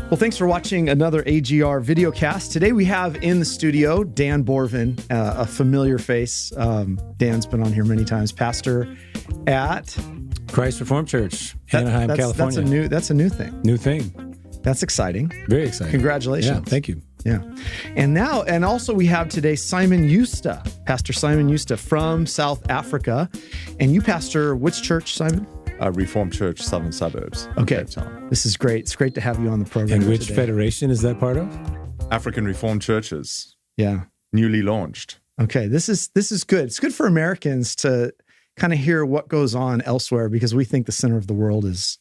Well, thanks for watching another AGR videocast. Today we have in the studio Dan Borvan, a familiar face. Dan's been on here many times, pastor at Christ Reformed Church, Anaheim, California. That's a new thing. New thing. That's exciting. Very exciting. Congratulations. Yeah, thank you. Yeah. And also we have today Simon Jooste, Pastor Simon Jooste from South Africa. And you pastor which church, Simon? Reformed Church, Southern Suburbs. Okay. This is great. It's great to have you on the program. And which today. federation is that part of? African Reformed Churches. Yeah. Newly launched. Okay. This is good. It's good for Americans to kind of hear what goes on elsewhere because we think the center of the world is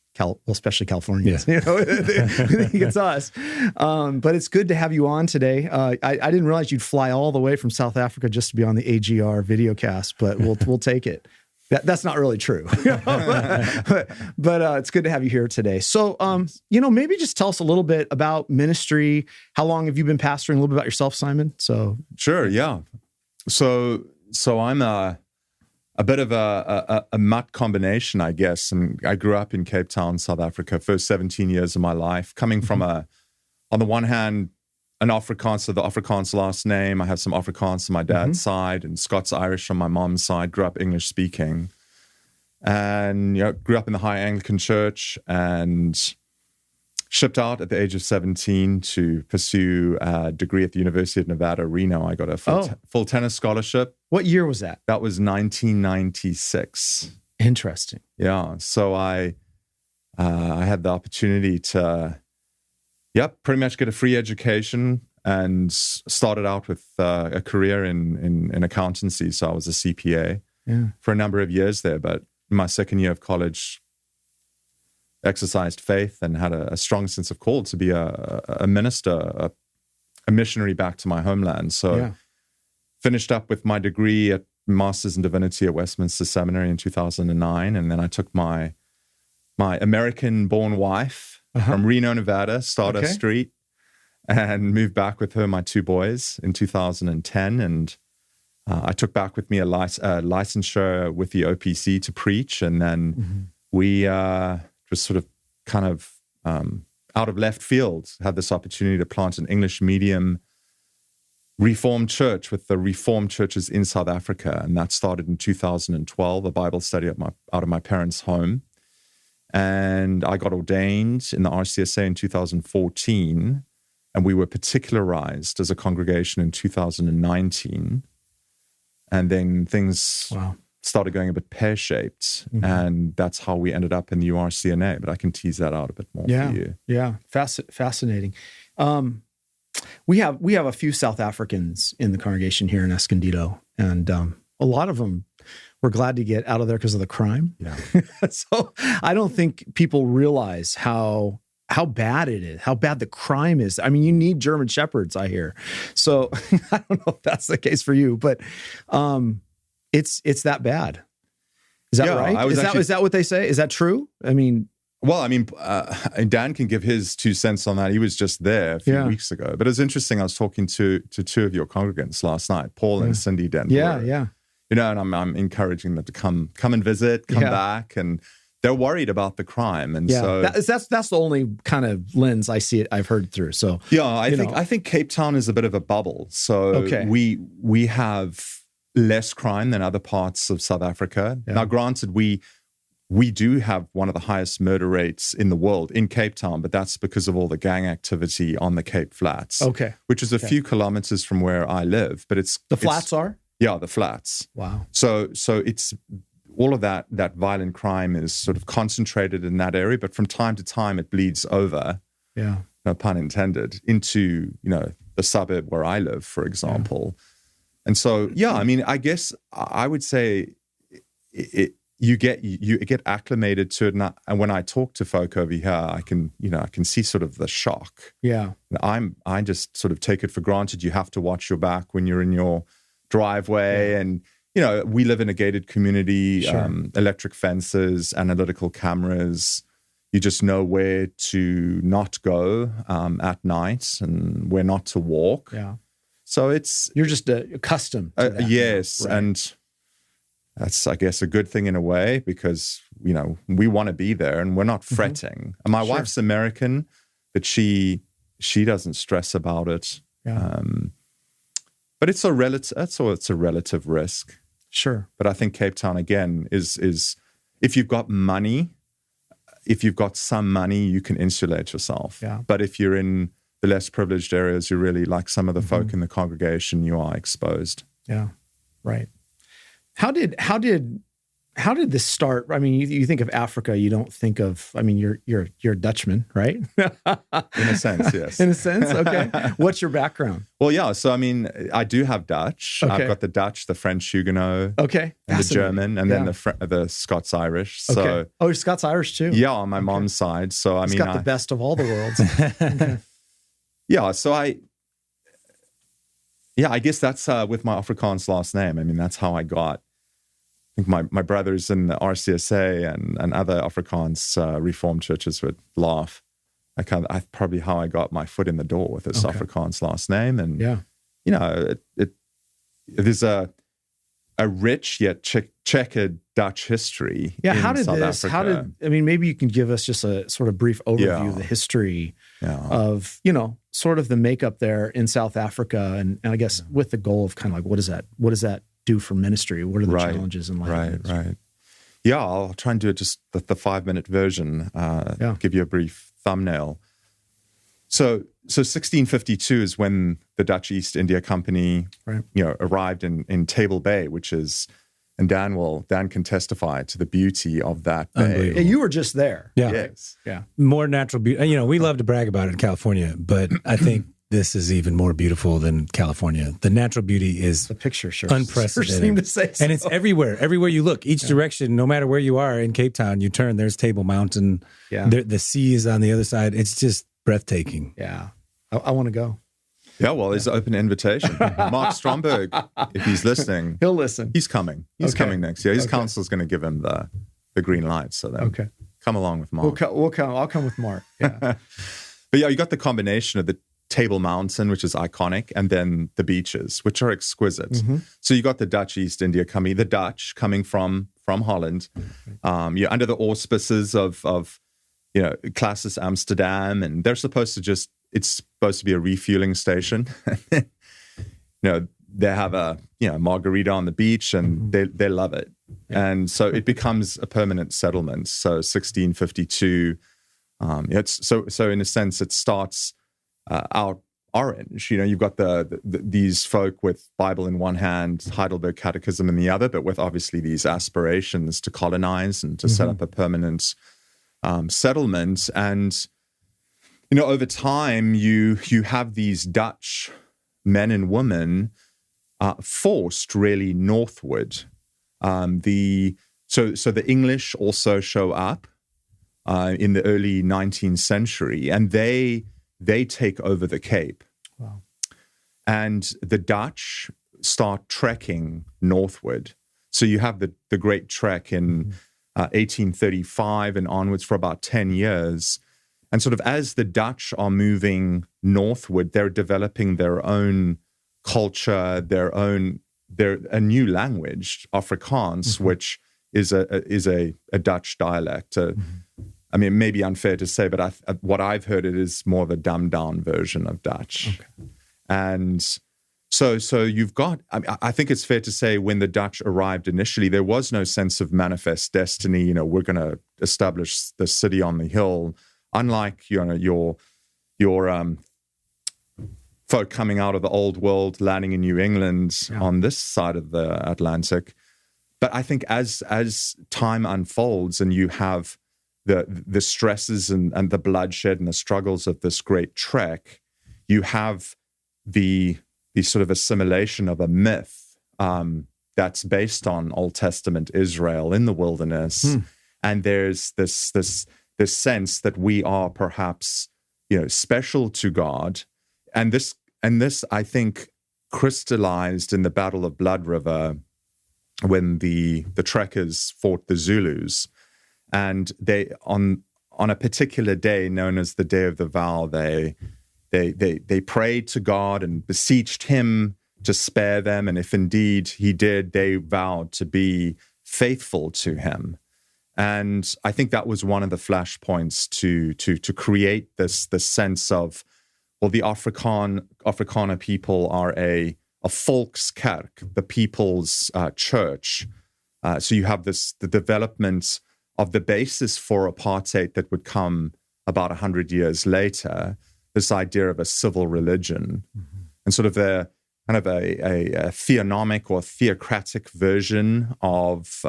especially California. Yeah. You know, we think it's us. But it's good to have you on today. I didn't realize you'd fly all the way from South Africa just to be on the AGR videocast, but we'll take it. That's not really true, but it's good to have you here today. So, maybe just tell us a little bit about ministry. How long have you been pastoring? A little bit about yourself, Simon. So, sure, yeah. So I'm a bit of a mutt combination, I guess. And I grew up in Cape Town, South Africa, first 17 years of my life, coming from on the one hand, an Afrikaans, so the Afrikaans last name. I have some Afrikaans on my dad's side and Scots-Irish on my mom's side, grew up English speaking. And grew up in the High Anglican Church and shipped out at the age of 17 to pursue a degree at the University of Nevada, Reno. I got a full tennis scholarship. What year was that? That was 1996. Interesting. Yeah. So I had the opportunity to pretty much get a free education and started out with a career in accountancy. So I was a CPA for a number of years there. But in my second year of college, exercised faith and had a strong sense of call to be a minister, a missionary back to my homeland. So finished up with my degree at Masters of Divinity at Westminster Seminary in 2009. And then I took my American-born wife from Reno, Nevada, Stardust Street, and moved back with her, my two boys, in 2010. And I took back with me a licensure with the OPC to preach. And then we just sort of kind of out of left field had this opportunity to plant an English medium Reformed church with the Reformed churches in South Africa. And that started in 2012, a Bible study out of my parents' home. And I got ordained in the RCSA in 2014, and we were particularized as a congregation in 2019. And then things started going a bit pear-shaped, and that's how we ended up in the URCNA. But I can tease that out a bit more for you. Yeah, fascinating. We have a few South Africans in the congregation here in Escondido, and a lot of them were glad to get out of there because of the crime. Yeah. So I don't think people realize how bad it is, how bad the crime is. I mean, you need German Shepherds, I hear. So I don't know if that's the case for you, but it's that bad. Is that right? Is that what they say? Is that true? I mean, Dan can give his 2 cents on that. He was just there a few weeks ago. But it's interesting. I was talking to two of your congregants last night, Paul and Cindy Denver. Yeah. And I'm encouraging them to come and visit, come back, and they're worried about the crime. And so that's the only kind of lens I see it. I've heard through. So I think Cape Town is a bit of a bubble. So we have less crime than other parts of South Africa. Yeah. Now, granted, we do have one of the highest murder rates in the world in Cape Town, but that's because of all the gang activity on the Cape Flats. Okay, which is a few kilometers from where I live. But the flats are. Yeah, the flats. Wow. So it's all of that violent crime is sort of concentrated in that area, but from time to time it bleeds over. Yeah. No pun intended, into, the suburb where I live, for example. Yeah. And so, I mean, I guess I would say you get acclimated to it. And when I talk to folk over here, I can see sort of the shock. Yeah. I just sort of take it for granted. You have to watch your back when you're in your driveway, and we live in a gated community, electric fences, analytical cameras. You just know where to not go at night and where not to walk. Yeah. So you're just accustomed to that. Yes, right. And that's, I guess, a good thing in a way, because we want to be there and we're not fretting. And my wife's American, but she doesn't stress about it. Yeah. But it's a relative risk. Sure. But I think Cape Town again is if you've got money, if you've got some money, you can insulate yourself. Yeah. But if you're in the less privileged areas, you're really like some of the folk in the congregation, you are exposed. Yeah. Right. How did this start? I mean, you think of Africa, you don't think of, I mean, you're a Dutchman, right? In a sense, yes. In a sense, okay. What's your background? Well, yeah. So, I mean, I do have Dutch. Okay. I've got the Dutch, the French Huguenot, okay, and the German, and then the Okay. Scots-Irish. So, you're Scots-Irish too? Yeah, on my mom's side. So, It's got the best of all the worlds. Okay. Yeah, so I guess that's with my Afrikaans last name. I mean, that's how I got. I think my brothers in the RCSA and other Afrikaans Reformed churches would laugh. I probably how I got my foot in the door with this Afrikaans last name, and you know, there's a rich yet checkered Dutch history. Yeah, in how did South this? Africa. I mean, maybe you can give us just a sort of brief overview of the history of, you know, sort of the makeup there in South Africa, and I guess with the goal of kind of like what does that do for ministry? What are the challenges in life? Right. Yeah, I'll try and do it just the 5-minute version. Give you a brief thumbnail. So 1652 is when the Dutch East India Company, arrived in Table Bay, which is, and Dan can testify to the beauty of that bay. Yeah, you were just there. Yeah. Yes. Yeah. More natural beauty. You know, we love to brag about it in California, but I think this is even more beautiful than California. The natural beauty is the picture sure unprecedented. Seem to say so. And it's everywhere. Everywhere you look, each direction, no matter where you are in Cape Town, you turn, there's Table Mountain. Yeah. The sea is on the other side. It's just breathtaking. Yeah. I want to go. Yeah, well, it's an open invitation. Mark Stromberg, if he's listening. He'll listen. He's coming. He's coming next year. His council's going to give him the green light. So then come along with Mark. We'll come. I'll come with Mark. Yeah. But yeah, you got the combination of the Table Mountain, which is iconic, and then the beaches, which are exquisite. Mm-hmm. So you got the Dutch East India Company, the Dutch coming from Holland. You're under the auspices of Classes Amsterdam, and they're supposed to it's supposed to be a refueling station. They have a margarita on the beach, and they love it. Yeah. And so it becomes a permanent settlement. So 1652, so in a sense it starts out orange. You've got these folk with Bible in one hand, Heidelberg Catechism in the other, but with obviously these aspirations to colonize and to set up a permanent settlement. And over time, you have these Dutch men and women forced really northward. So the English also show up in the early 19th century, and they take over the Cape. Wow. And the Dutch start trekking northward. So you have the Great Trek in 1835 and onwards for about 10 years. And sort of as the Dutch are moving northward, they're developing their own culture, a new language, Afrikaans, which is a Dutch dialect. I mean, it may be unfair to say, but what I've heard, it is more of a dumbed down version of Dutch. Okay. And so you've got, I think it's fair to say when the Dutch arrived initially, there was no sense of manifest destiny. We're going to establish the city on the hill. Unlike, your folk coming out of the old world, landing in New England on this side of the Atlantic. But I think as time unfolds and you have the stresses and the bloodshed and the struggles of this great trek, you have the sort of assimilation of a myth that's based on Old Testament Israel in the wilderness. And there's this sense that we are perhaps, special to God. And this, I think, crystallized in the Battle of Blood River when the trekkers fought the Zulus. And they, on a particular day known as the Day of the Vow, they prayed to God and beseeched him to spare them. And if indeed he did, they vowed to be faithful to him. And I think that was one of the flashpoints to create this sense of, well, the Afrikaner people are a volkskerk, the people's church. So you have the development of the basis for apartheid that would come about 100 years later, this idea of a civil religion, and sort of the kind of a theonomic or theocratic version of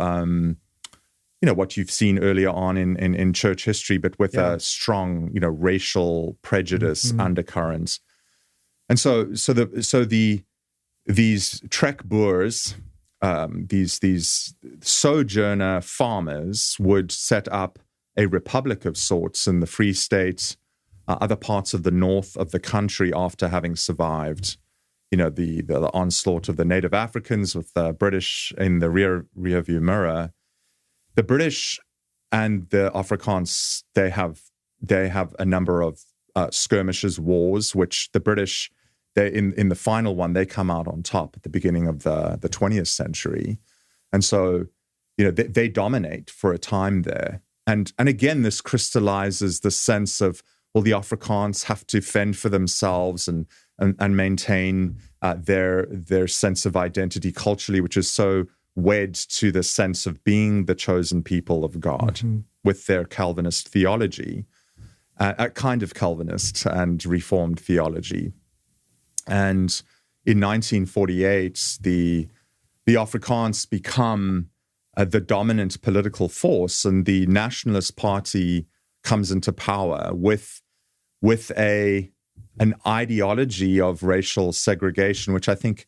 what you've seen earlier on in church history, but with a strong racial prejudice undercurrent. And so these trek Boers, these sojourner farmers would set up a republic of sorts in the Free State, other parts of the north of the country after having survived, the onslaught of the native Africans with the British in the rearview mirror. The British and the Afrikaans, they have a number of skirmishes, wars, which the British, in the final one, they come out on top at the beginning of the 20th century. And so, they dominate for a time there. And again, this crystallizes the sense of, well, the Afrikaans have to fend for themselves and maintain their sense of identity culturally, which is so wed to the sense of being the chosen people of God with their Calvinist theology, a kind of Calvinist and Reformed theology. And in 1948, the Afrikaans become the dominant political force, and the Nationalist Party comes into power with an ideology of racial segregation, which I think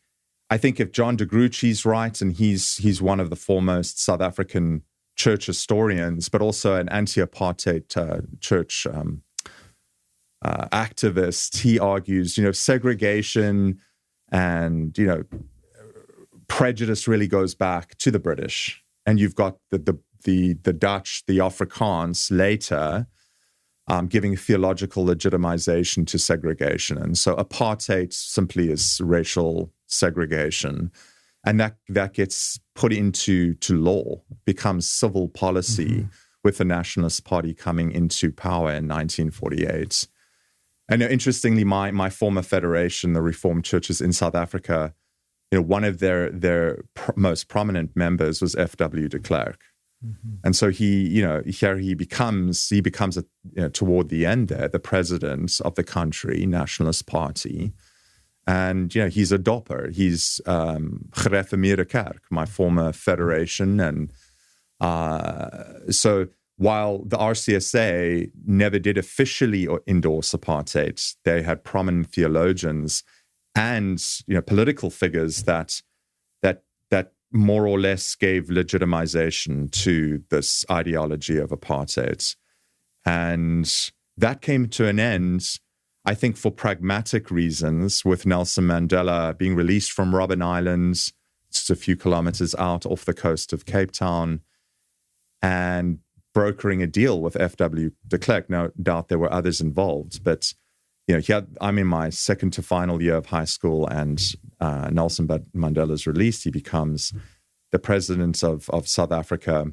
if John de Grootschy's right, and he's one of the foremost South African church historians, but also an anti-apartheid church activist, he argues, segregation and prejudice really goes back to the British, and you've got the Dutch, the Afrikaans later, giving theological legitimization to segregation. And so apartheid simply is racial segregation. And that gets put into law, becomes civil policy with the Nationalist Party coming into power in 1948. And interestingly, my former federation, the Reformed Churches in South Africa, one of their most prominent members was F.W. de Klerk. And so he becomes toward the end there, the president of the country, Nationalist Party. And, he's a dopper. He's Gereformeerde Kerk, my former federation. And so while the RCSA never did officially endorse apartheid, they had prominent theologians and, political figures that more or less gave legitimization to this ideology of apartheid. And that came to an end, I think, for pragmatic reasons, with Nelson Mandela being released from Robben Island, just a few kilometers out off the coast of Cape Town, and brokering a deal with F.W. de Klerk. No doubt there were others involved, but I'm in my second to final year of high school, and Nelson Mandela's released. He becomes the president of South Africa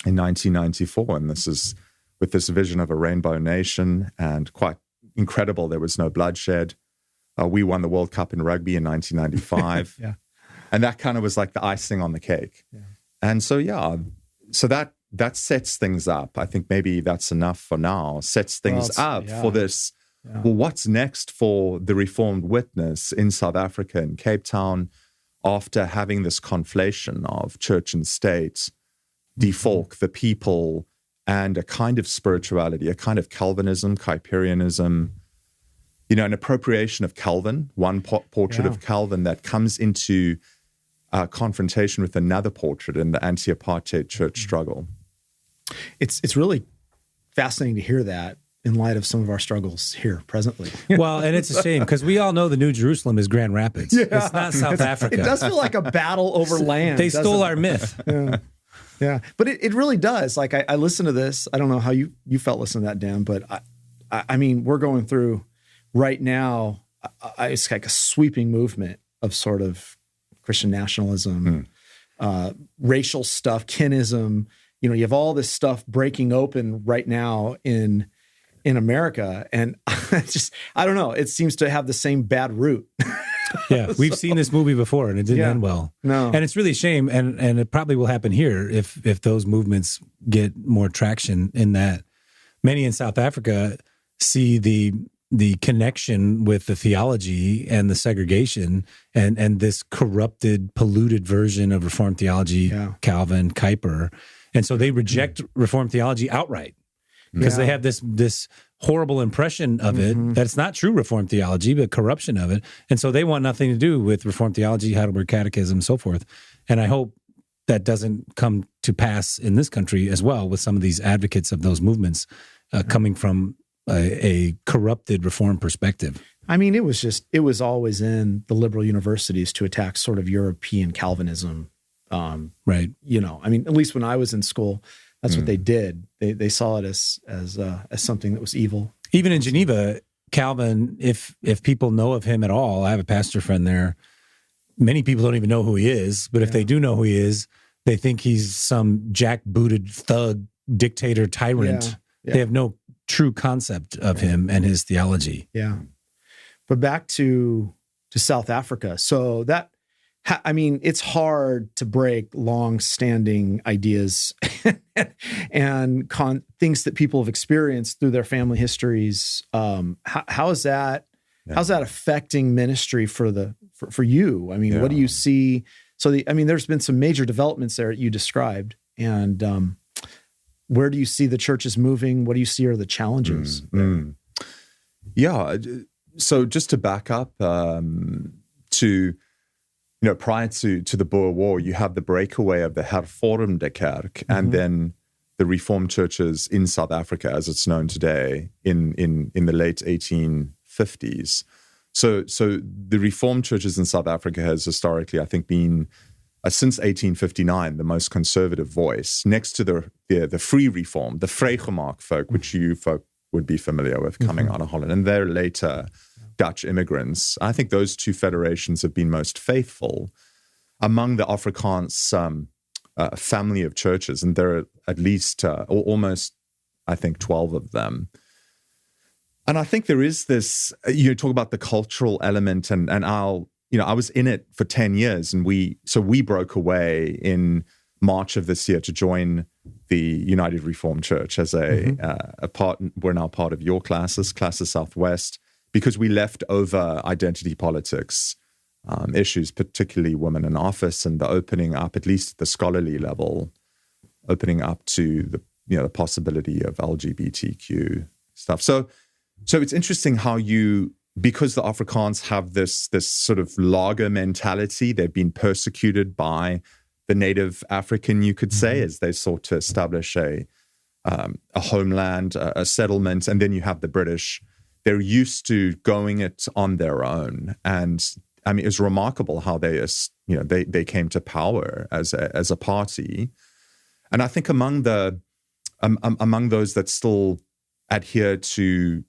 in 1994, and this is with this vision of a rainbow nation, and quite incredible. There was no bloodshed. We won the World Cup in rugby in 1995, and that kind of was like the icing on the cake. And so that sets things up. I think maybe that's enough for now. Sets things up for this. Well, what's next for the Reformed witness in South Africa, in Cape Town, after having this conflation of church and state, defolk the people, and a kind of spirituality, a kind of Calvinism, Kuyperianism, an appropriation of Calvin, one portrait of Calvin that comes into confrontation with another portrait in the anti-apartheid church struggle. It's really fascinating to hear that in light of some of our struggles here presently. Well, and it's a shame because we all know the New Jerusalem is Grand Rapids. It's not South Africa. It does feel like a battle over land. They stole our myth. Yeah. But it really does. Like I listen to this. I don't know how you felt listening to that, Dan, but I mean, we're going through right now, it's like a sweeping movement of sort of Christian nationalism, racial stuff, kinism, you have all this stuff breaking open right now in America. And I don't know, it seems to have the same bad root. Yeah, we've seen this movie before, and it didn't end well. No, and it's really a shame, and it probably will happen here if those movements get more traction. In that, many in South Africa see the connection with the theology and the segregation and this corrupted, polluted version of Reformed theology, Calvin, Kuyper, and so they reject Reformed theology outright because they have this horrible impression of it that it's not true Reformed theology, but corruption of it. And so they want nothing to do with Reformed theology, Heidelberg Catechism, so forth. And I hope that doesn't come to pass in this country as well, with some of these advocates of those movements coming from a corrupted Reformed perspective. I mean, it was always in the liberal universities to attack sort of European Calvinism. Right. I mean, at least when I was in school, that's what they did. They saw it as something that was evil. Even in Geneva, Calvin, if people know of him at all, I have a pastor friend there. Many people don't even know who he is, but if they do know who he is, they think he's some jackbooted thug, dictator, tyrant. Yeah. They have no true concept of him and his theology. Yeah. But back to South Africa. So that, I mean, it's hard to break long-standing ideas and things that people have experienced through their family histories. How is that? Yeah. How's that affecting ministry for you? I mean, what do you see? So there's been some major developments there that you described, and where do you see the churches moving? What do you see are the challenges? Yeah. So just to back up to. Prior to the Boer War, you have the breakaway of the Hervormde Kerk and then the Reformed churches in South Africa, as it's known today, in the late 1850s. So the Reformed churches in South Africa has historically, I think, been since 1859 the most conservative voice, next to the Free Reform, the Vrygemaak folk, which you folk would be familiar with coming out of Holland, and they're later Dutch immigrants. I think those two federations have been most faithful among the Afrikaans family of churches, and there are at least almost, I think, 12 of them. And I think there is this, you talk about the cultural element, and I was in it for 10 years, and we broke away in March of this year to join the United Reformed Church as a part. We're now part of your classes Southwest, because we left over identity politics issues, particularly women in office, and the opening up, at least at the scholarly level, opening up to the possibility of LGBTQ stuff. So it's interesting how because the Afrikaans have this sort of lager mentality, they've been persecuted by the native African, you could say, as they sought to establish a homeland, a settlement, and then you have the British. They're used to going it on their own, and I mean, it's remarkable how they came to power as a party. And I think among those that still adhere to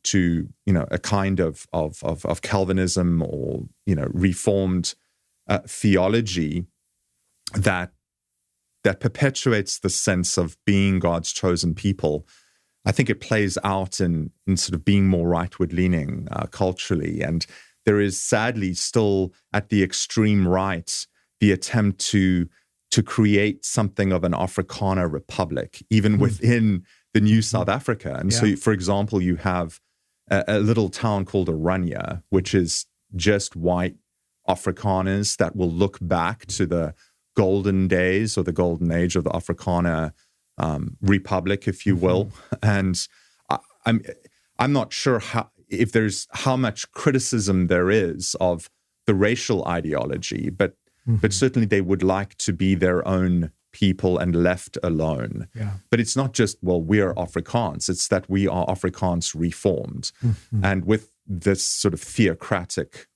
a kind of Calvinism or Reformed theology that perpetuates the sense of being God's chosen people, I think it plays out in sort of being more rightward leaning culturally. And there is sadly still at the extreme right the attempt to create something of an Afrikaner republic, even within the new South Africa. And so, for example, you have a little town called Oranje, which is just white Afrikaners that will look back to the golden days or the golden age of the Afrikaner republic, if you will. And I'm not sure how much criticism there is of the racial ideology, but certainly they would like to be their own people and left alone. Yeah. But it's not just, well, we are Afrikaans. It's that we are Afrikaans reformed. And with this sort of theocratic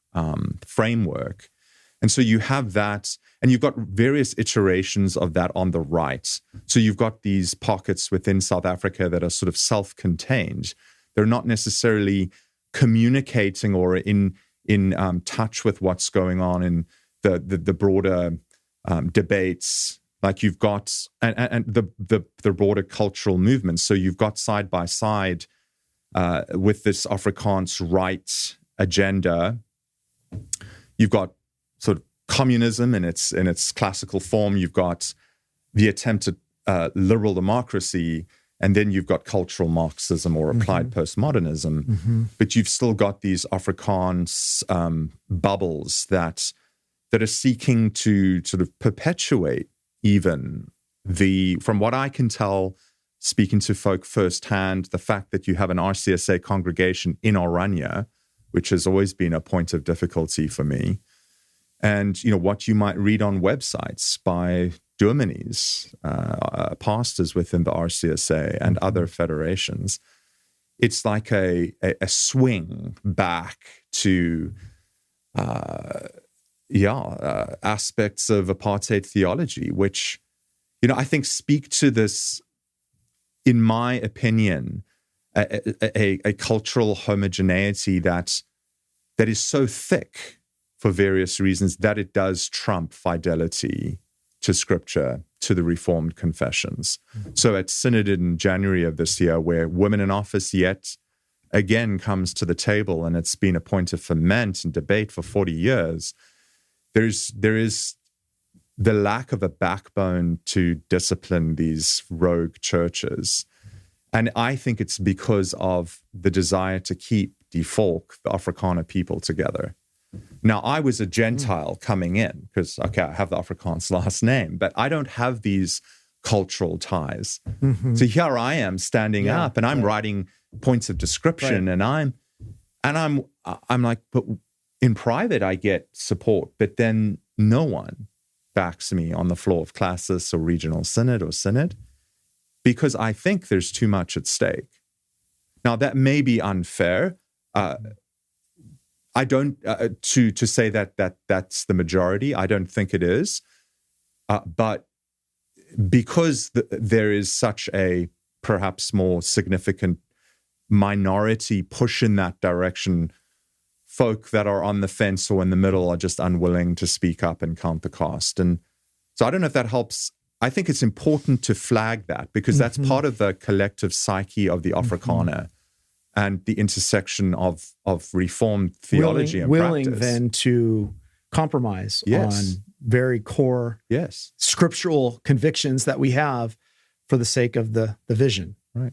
framework. And so you have that, and you've got various iterations of that on the right. So you've got these pockets within South Africa that are sort of self-contained. They're not necessarily communicating or in touch with what's going on in the broader debates Like you've got, and the broader cultural movements. So you've got side by side with this Afrikaans rights agenda. You've got sort of communism in its classical form. You've got the attempt at liberal democracy, and then you've got cultural Marxism or applied postmodernism. But you've still got these Afrikaans bubbles that are seeking to sort of perpetuate even from what I can tell, speaking to folk firsthand, the fact that you have an RCSA congregation in Oranje, which has always been a point of difficulty for me. And, what you might read on websites by dominees, pastors within the RCSA and other federations, it's like a swing back to, aspects of apartheid theology, which, I think speak to this, in my opinion, a cultural homogeneity that is so thick for various reasons that it does trump fidelity to Scripture, to the Reformed confessions. So at Synod in January of this year, where Women in Office yet again comes to the table, and it's been a point of ferment and debate for 40 years, there is the lack of a backbone to discipline these rogue churches. And I think it's because of the desire to keep the folk, the Afrikaner people, together. Now, I was a Gentile coming in because, I have the Afrikaans last name, but I don't have these cultural ties. So here I am standing up, and I'm writing points of description, and I'm like, but in private I get support, but then no one backs me on the floor of classis or regional synod or synod, because I think there's too much at stake. Now, that may be unfair. I don't to say that's the majority. I don't think it is, but because there is such a perhaps more significant minority push in that direction, folk that are on the fence or in the middle are just unwilling to speak up and count the cost. And so I don't know if that helps. I think it's important to flag that, because that's part of the collective psyche of the Afrikaner. And the intersection of Reformed theology and willing practice. Then to compromise on very core scriptural convictions that we have for the sake of the vision. Right.